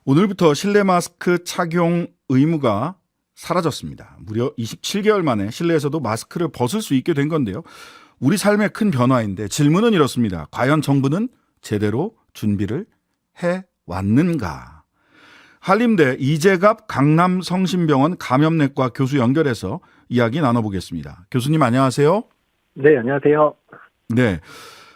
오늘부터 실내 마스크 착용 의무가 사라졌습니다. 무려 27개월 만에 실내에서도 마스크를 벗을 수 있게 된 건데요. 우리 삶의 큰 변화인데 질문은 이렇습니다. 과연 정부는 제대로 준비를 해왔는가? 한림대 이재갑 강남성심병원 감염내과 교수 연결해서 이야기 나눠보겠습니다. 교수님 안녕하세요. 네, 안녕하세요. 네.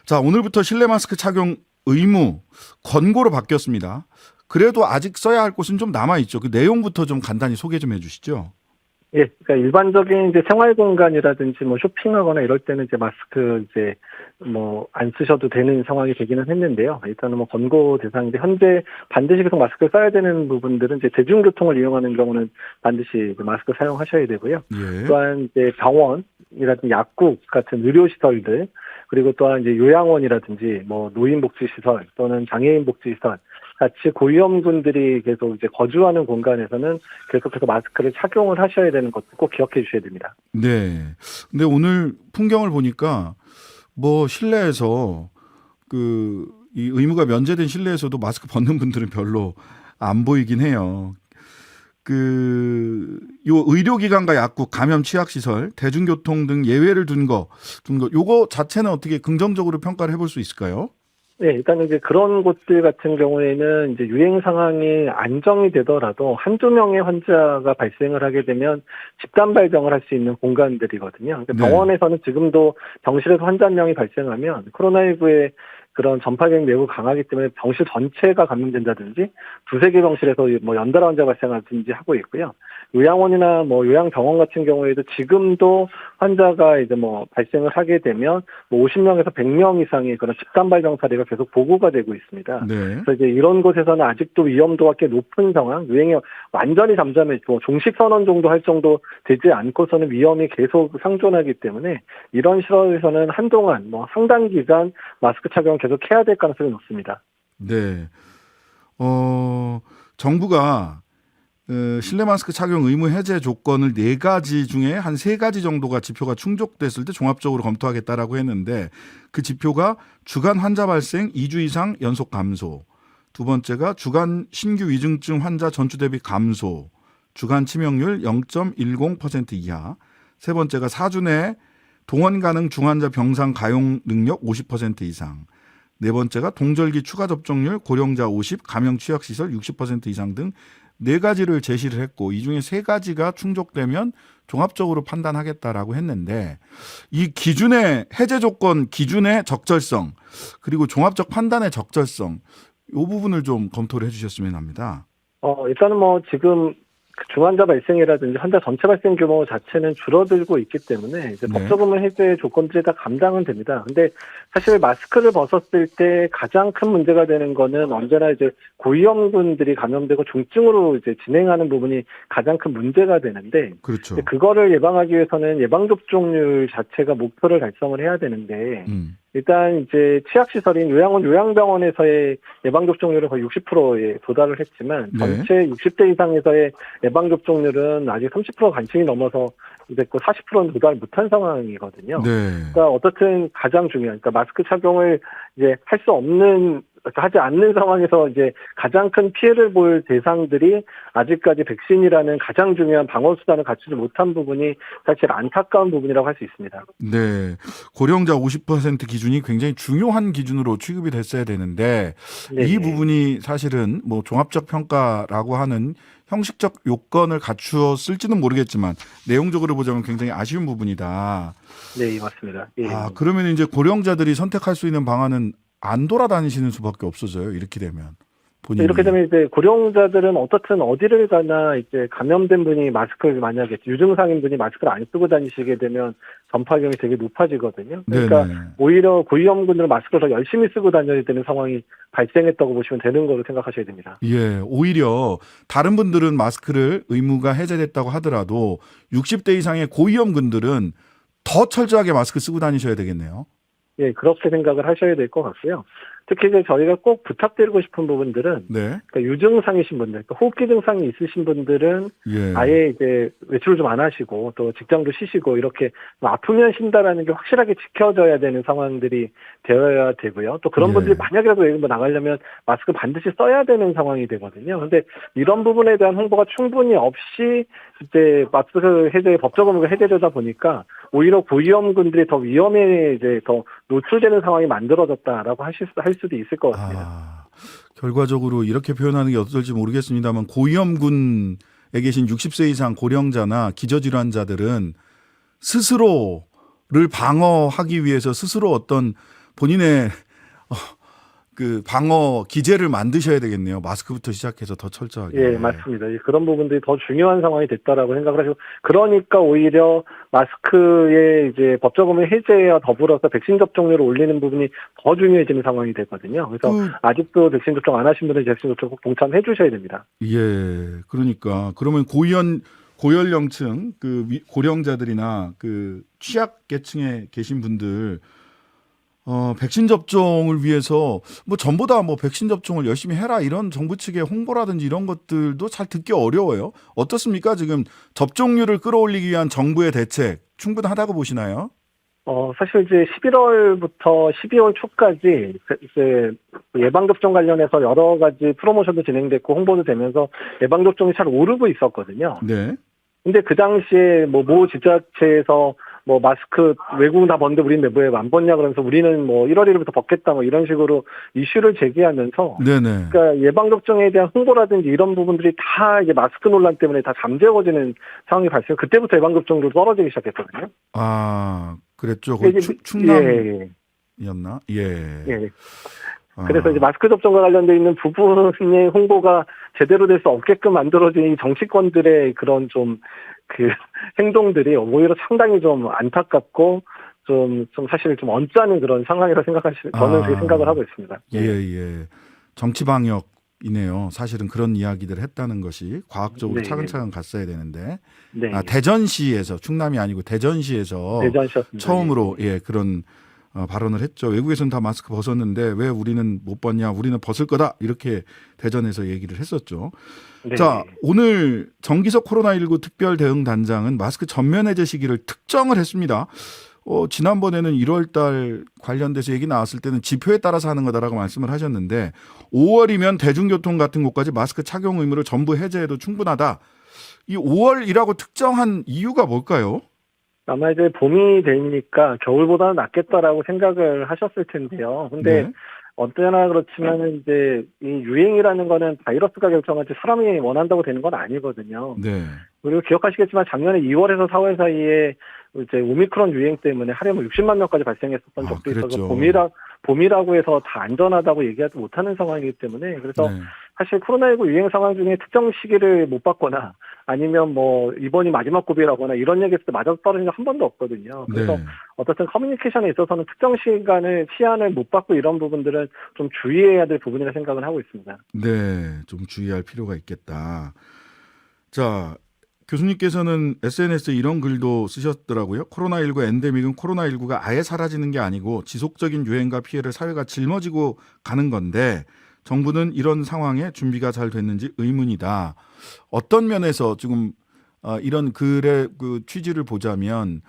자, 오늘부터 실내 마스크 착용 의무 권고로 바뀌었습니다. 그래도 아직 써야 할 곳은 좀 남아있죠. 그 내용부터 좀 간단히 소개 좀 해주시죠. 예, 그러니까 일반적인 이제 생활 공간이라든지 뭐 쇼핑하거나 이럴 때는 이제 마스크 이제 뭐 안 쓰셔도 되는 상황이 되기는 했는데요. 일단은 뭐 권고 대상인데 현재 반드시 계속 마스크를 써야 되는 부분들은 이제 대중교통을 이용하는 경우는 반드시 이제 마스크 사용하셔야 되고요. 예. 또한 이제 병원이라든지 약국 같은 의료시설들 그리고 또한 이제 요양원이라든지 뭐 노인복지시설 또는 장애인복지시설 같이 고위험군들이 계속 이제 거주하는 공간에서는 계속해서 마스크를 착용을 하셔야 되는 것도 꼭 기억해 주셔야 됩니다. 네. 근데 오늘 풍경을 보니까 뭐 실내에서 이 의무가 면제된 실내에서도 마스크 벗는 분들은 별로 안 보이긴 해요. 요 의료기관과 약국, 감염 취약시설, 대중교통 등 예외를 둔 거, 요거 자체는 어떻게 긍정적으로 평가를 해볼 수 있을까요? 네, 일단 이제 그런 곳들 같은 경우에는 이제 유행 상황이 안정이 되더라도 한두 명의 환자가 발생을 하게 되면 집단 발병을 할 수 있는 공간들이거든요. 그러니까 병원에서는 지금도 병실에서 환자 한 명이 발생하면 코로나19의 그런 전파력이 매우 강하기 때문에 병실 전체가 감염된다든지 두세 개 병실에서 뭐 연달아 환자 발생하든지 하고 있고요. 요양원이나 뭐 요양병원 같은 경우에도 지금도 환자가 이제 뭐 발생을 하게 되면 뭐 50명에서 100명 이상의 그런 집단 발병 사례가 계속 보고가 되고 있습니다. 네. 그래서 이제 이런 곳에서는 아직도 위험도가 꽤 높은 상황, 유행이 완전히 잠잠해지고 종식 선언 정도 할 정도 되지 않고서는 위험이 계속 상존하기 때문에 이런 시설에서는 한동안 뭐 상당 기간 마스크 착용 계속 해야 될 가능성이 높습니다. 네. 정부가 실내 마스크 착용 의무 해제 조건을 4가지 중에 한 3가지 정도가 지표가 충족됐을 때 종합적으로 검토하겠다라고 했는데 그 지표가 주간 환자 발생 2주 이상 연속 감소, 두 번째가 주간 신규 위중증 환자 전주 대비 감소, 주간 치명률 0.10% 이하, 세 번째가 4주 내 동원 가능 중환자 병상 가용 능력 50% 이상, 네 번째가 동절기 추가 접종률 고령자 50, 감염 취약시설 60% 이상 등 4가지를 제시를 했고 이 중에 3가지가 충족되면 종합적으로 판단하겠다라고 했는데 이 기준의 해제 조건 기준의 적절성 그리고 종합적 판단의 적절성 이 부분을 좀 검토를 해주셨으면 합니다. 일단은 뭐 지금 중환자 발생이라든지 환자 전체 발생 규모 자체는 줄어들고 있기 때문에 이제 네. 법적으로 해제 조건들이 다 감당은 됩니다. 근데 사실 마스크를 벗었을 때 가장 큰 문제가 되는 거는 언제나 이제 고위험군들이 감염되고 중증으로 이제 진행하는 부분이 가장 큰 문제가 되는데 그렇죠. 그거를 예방하기 위해서는 예방접종률 자체가 목표를 달성을 해야 되는데 일단 이제 취약시설인 요양원, 요양병원에서의 예방접종률은 거의 60%에 도달을 했지만 전체 60대 이상에서의 예방접종률은 아직 30% 간신히 넘어서 됐고 40%는 도달 못한 상황이거든요. 네. 그러니까 어떻든 가장 중요한, 그러니까 마스크 착용을 이제 할 수 없는, 하지 않는 상황에서 이제 가장 큰 피해를 볼 대상들이 아직까지 백신이라는 가장 중요한 방어 수단을 갖추지 못한 부분이 사실 안타까운 부분이라고 할 수 있습니다. 네. 고령자 50% 기준이 굉장히 중요한 기준으로 취급이 됐어야 되는데 네네. 이 부분이 사실은 뭐 종합적 평가라고 하는 형식적 요건을 갖추었을지는 모르겠지만 내용적으로 보자면 굉장히 아쉬운 부분이다. 네, 맞습니다. 예. 그러면 이제 고령자들이 선택할 수 있는 방안은 안 돌아다니시는 수밖에 없어져요. 이렇게 되면. 본인이. 이렇게 되면 이제 고령자들은 어떻든 어디를 가나 이제 감염된 분이 마스크를 만약에 유증상인 분이 마스크를 안 쓰고 다니시게 되면 전파력이 되게 높아지거든요. 그러니까 네네. 오히려 고위험군들은 마스크를 더 열심히 쓰고 다녀야 되는 상황이 발생했다고 보시면 되는 거로 생각하셔야 됩니다. 예, 오히려 다른 분들은 마스크를 의무가 해제됐다고 하더라도 60대 이상의 고위험군들은 더 철저하게 마스크 쓰고 다니셔야 되겠네요. 예, 그렇게 생각을 하셔야 될 것 같고요. 특히 이제 저희가 꼭 부탁드리고 싶은 부분들은 네. 그러니까 유증상이신 분들, 그러니까 호흡기 증상이 있으신 분들은 예. 아예 이제 외출을 좀 안 하시고 또 직장도 쉬시고 이렇게 아프면 쉰다라는 게 확실하게 지켜져야 되는 상황들이 되어야 되고요. 또 그런 예. 분들이 만약이라도 외국 나가려면 마스크 반드시 써야 되는 상황이 되거든요. 그런데 이런 부분에 대한 홍보가 충분히 없이 이제 마스크 해제 법적 의무가 해제되다 보니까 오히려 고위험군들이 더 위험에 이제 더 노출되는 상황이 만들어졌다라고 할 수도 있을 것 같습니다. 아, 결과적으로 이렇게 표현하는 게 어떨지 모르겠습니다만 고위험군에 계신 60세 이상 고령자나 기저질환자들은 스스로를 방어하기 위해서 스스로 어떤 본인의 그 방어 기제를 만드셔야 되겠네요. 마스크부터 시작해서 더 철저하게. 예, 맞습니다. 그런 부분들이 더 중요한 상황이 됐다라고 생각을 하시고, 그러니까 오히려 마스크의 이제 법적 의무 해제와 더불어서 백신 접종률을 올리는 부분이 더 중요해지는 상황이 되거든요. 그래서 아직도 백신 접종 안 하신 분들은 백신 접종 꼭 동참해 주셔야 됩니다. 예, 그러니까 그러면 고연령층 고령자들이나 그 취약계층에 계신 분들 백신 접종을 위해서 뭐 전부 다 뭐 백신 접종을 열심히 해라 이런 정부 측의 홍보라든지 이런 것들도 잘 듣기 어려워요. 어떻습니까? 지금 접종률을 끌어올리기 위한 정부의 대책 충분하다고 보시나요? 사실 이제 11월부터 12월 초까지 이제 예방접종 관련해서 여러 가지 프로모션도 진행됐고 홍보도 되면서 예방접종이 잘 오르고 있었거든요. 네. 근데 그 당시에 모 지자체에서 마스크 외국은 다 벗는데 우리는 왜 안 벗냐 그러면서 우리는 1월 1일부터 벗겠다 이런 식으로 이슈를 제기하면서 네네. 그러니까 예방접종에 대한 홍보라든지 이런 부분들이 다 이제 마스크 논란 때문에 다 잠재워지는 상황이 발생. 그때부터 예방접종률이 떨어지기 시작했거든요. 아, 그랬죠. 이게 충남이었나? 예. 예. 그래서 이제 마스크 접종과 관련돼 있는 부분의 홍보가 제대로 될 수 없게끔 만들어진 이 정치권들의 그런 좀 행동들이 오히려 상당히 좀 안타깝고 좀 사실 좀 언짢은 그런 상황이라 저는 그렇게 생각을 하고 있습니다. 예. 정치 방역이네요. 사실은 그런 이야기들을 했다는 것이 과학적으로 네. 차근차근 갔어야 되는데. 네. 대전시에서 충남이 아니고 대전시에서 처음으로 그런 발언을 했죠. 외국에서는 다 마스크 벗었는데 왜 우리는 못 벗냐? 우리는 벗을 거다. 이렇게 대전에서 얘기를 했었죠. 네. 자, 오늘 정기석 코로나19 특별 대응 단장은 마스크 전면 해제 시기를 특정을 했습니다. 지난번에는 1월 달 관련돼서 얘기 나왔을 때는 지표에 따라서 하는 거다라고 말씀을 하셨는데 5월이면 대중교통 같은 곳까지 마스크 착용 의무를 전부 해제해도 충분하다. 이 5월이라고 특정한 이유가 뭘까요? 아마 이제 봄이 되니까 겨울보다는 낫겠다라고 생각을 하셨을 텐데요. 근데 네. 언제나 그렇지만 이제 이 유행이라는 거는 바이러스가 결정하지 사람이 원한다고 되는 건 아니거든요. 네. 그리고 기억하시겠지만 작년에 2월에서 4월 사이에 이제 오미크론 유행 때문에 하루에 60만 명까지 발생했었던 적도 있어서 봄이라고 해서 다 안전하다고 얘기하지 못하는 상황이기 때문에 그래서 사실 코로나19 유행 상황 중에 특정 시기를 못 봤거나 아니면 이번이 마지막 고비라거나 이런 얘기했을 때 맞아 떨어진 적 한 번도 없거든요. 그래서 어떻든 커뮤니케이션에 있어서는 특정 시안을 못 받고 이런 부분들은 좀 주의해야 될 부분이라 생각을 하고 있습니다. 네, 좀 주의할 필요가 있겠다. 자, 교수님께서는 SNS에 이런 글도 쓰셨더라고요. 코로나19 엔데믹은 코로나19가 아예 사라지는 게 아니고 지속적인 유행과 피해를 사회가 짊어지고 가는 건데 정부는 이런 상황에 준비가 잘 됐는지 의문이다. 어떤 면에서 지금 이런 글의 그 취지를 보자면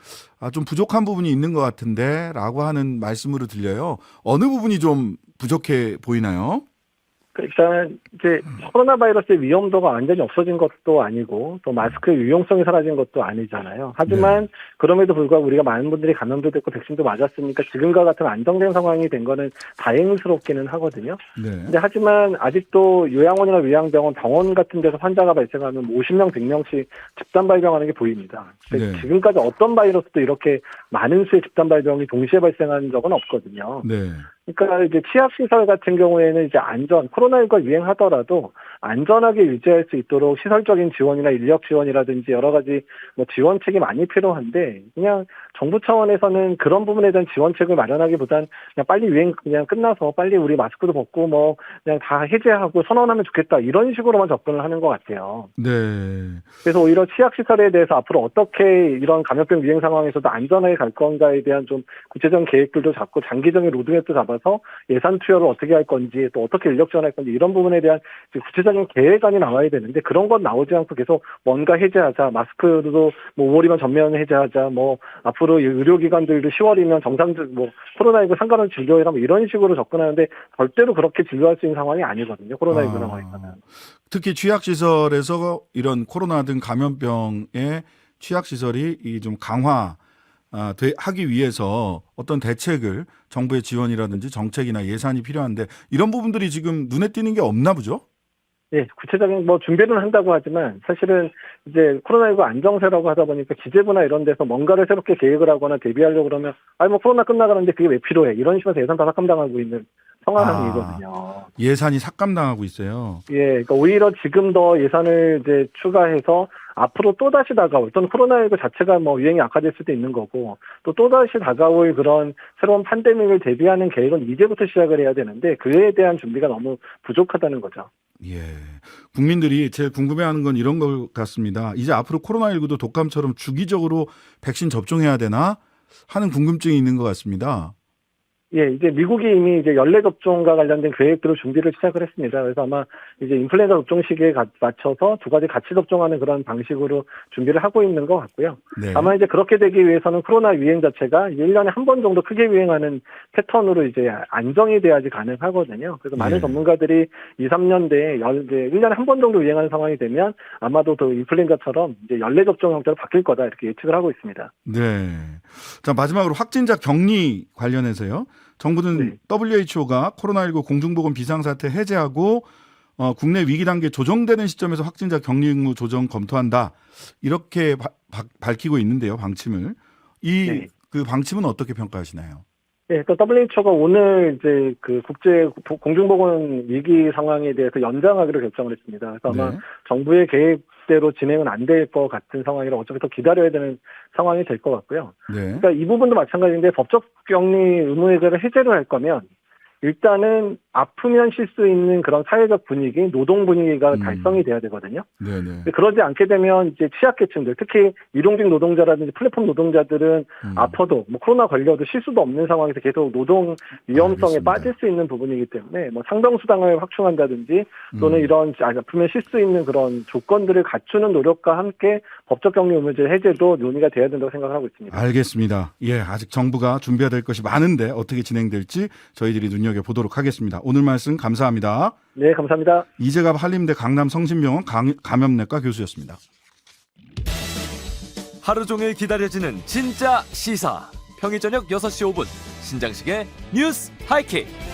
좀 부족한 부분이 있는 것 같은데 라고 하는 말씀으로 들려요. 어느 부분이 좀 부족해 보이나요? 일단 이제 코로나 바이러스의 위험도가 완전히 없어진 것도 아니고 또 마스크의 유용성이 사라진 것도 아니잖아요. 하지만 그럼에도 불구하고 우리가 많은 분들이 감염도 됐고 백신도 맞았으니까 지금과 같은 안정된 상황이 된 거는 다행스럽기는 하거든요. 근데 하지만 아직도 요양원이나 요양병원, 병원 같은 데서 환자가 발생하면 50명, 100명씩 집단 발병하는 게 보입니다. 지금까지 어떤 바이러스도 이렇게 많은 수의 집단 발병이 동시에 발생한 적은 없거든요. 그러니까 이제 취약시설 같은 경우에는 이제 코로나19가 유행하더라도 안전하게 유지할 수 있도록 시설적인 지원이나 인력 지원이라든지 여러 가지 뭐 지원책이 많이 필요한데 그냥 정부 차원에서는 그런 부분에 대한 지원책을 마련하기보단 그냥 빨리 유행 그냥 끝나서 빨리 우리 마스크도 벗고 뭐 그냥 다 해제하고 선언하면 좋겠다 이런 식으로만 접근을 하는 것 같아요. 네. 그래서 오히려 취약시설에 대해서 앞으로 어떻게 이런 감염병 유행 상황에서도 안전하게 갈 건가에 대한 좀 구체적인 계획들도 잡고 장기적인 로드맵도 잡아서 예산 투여를 어떻게 할 건지 또 어떻게 인력 지원할 건지 이런 부분에 대한 구체적인 계획안이 나와야 되는데 그런 건 나오지 않고 계속 뭔가 해제하자 마스크도 뭐 5월이면 전면 해제하자 뭐 앞으로 의료기관들도 10월이면 정상적 뭐 코로나19 상관없이 진료해라 뭐 이런 식으로 접근하는데 절대로 그렇게 진료할 수 있는 상황이 아니거든요. 코로나19 상황에서는. 특히 취약시설에서 이런 코로나 등 감염병의 취약시설이 좀 강화 하기 위해서 어떤 대책을 정부의 지원이라든지 정책이나 예산이 필요한데 이런 부분들이 지금 눈에 띄는 게 없나 보죠? 예, 구체적인 뭐 준비는 한다고 하지만 사실은 이제 코로나19 안정세라고 하다 보니까 기재부나 이런 데서 뭔가를 새롭게 계획을 하거나 대비하려고 그러면 아니 뭐 코로나 끝나가는데 그게 왜 필요해 이런 식으로 예산 다 삭감당하고 있는 상황이거든요. 예산이 삭감당하고 있어요. 예, 그러니까 오히려 지금 더 예산을 이제 추가해서 앞으로 또다시 다가올 또는 코로나19 자체가 뭐 유행이 악화될 수도 있는 거고 또다시 다가올 그런 새로운 팬데믹을 대비하는 계획은 이제부터 시작을 해야 되는데 그에 대한 준비가 너무 부족하다는 거죠. 예. 국민들이 제일 궁금해하는 건 이런 것 같습니다. 이제 앞으로 코로나19도 독감처럼 주기적으로 백신 접종해야 되나 하는 궁금증이 있는 것 같습니다. 예, 이제 미국이 이미 이제 연례 접종과 관련된 계획들을 준비를 시작을 했습니다. 그래서 아마 이제 인플루엔자 접종 시기에 맞춰서 두 가지 같이 접종하는 그런 방식으로 준비를 하고 있는 것 같고요. 네. 다만 이제 그렇게 되기 위해서는 코로나 유행 자체가 1년에 한 번 정도 크게 유행하는 패턴으로 이제 안정이 돼야지 가능하거든요. 그래서 많은 예. 전문가들이 2, 3년 내에 이제 1년에 한 번 정도 유행하는 상황이 되면 아마도 더 인플루엔자처럼 이제 연례 접종 형태로 바뀔 거다 이렇게 예측을 하고 있습니다. 네. 자, 마지막으로 확진자 격리 관련해서요. 정부는 네. WHO가 코로나19 공중보건 비상사태 해제하고 국내 위기 단계 조정되는 시점에서 확진자 격리 의무 조정 검토한다. 이렇게 밝히고 있는데요, 방침을. 네. 그 방침은 어떻게 평가하시나요? 네, 또 WHO가 오늘 이제 그 국제 공중보건 위기 상황에 대해서 연장하기로 결정을 했습니다. 그래서 아마 네. 정부의 계획대로 진행은 안 될 것 같은 상황이라 어차피 더 기다려야 되는 상황이 될 것 같고요. 네. 그러니까 이 부분도 마찬가지인데 법적 격리 의무 해제를 해제를 할 거면 일단은 아프면 쉴 수 있는 그런 사회적 분위기, 노동 분위기가 달성이 돼야 되거든요. 네네. 그러지 않게 되면 이제 취약계층들, 특히 일용직 노동자라든지 플랫폼 노동자들은 아파도 뭐 코로나 걸려도 쉴 수도 없는 상황에서 계속 노동 위험성에 알겠습니다. 빠질 수 있는 부분이기 때문에 뭐 상병수당을 확충한다든지 또는 이런 아프면 쉴 수 있는 그런 조건들을 갖추는 노력과 함께 법적 격리 의무제 해제도 논의가 돼야 된다고 생각을 하고 있습니다. 알겠습니다. 예, 아직 정부가 준비해야 될 것이 많은데 어떻게 진행될지 저희들이 눈여겨보도록 하겠습니다. 오늘 말씀 감사합니다. 네, 감사합니다. 이재갑 한림대 강남성심병원 감염내과 교수였습니다. 하루 종일 기다려지는 진짜 시사. 평일 저녁 6시 5분 신장식의 뉴스 하이킥.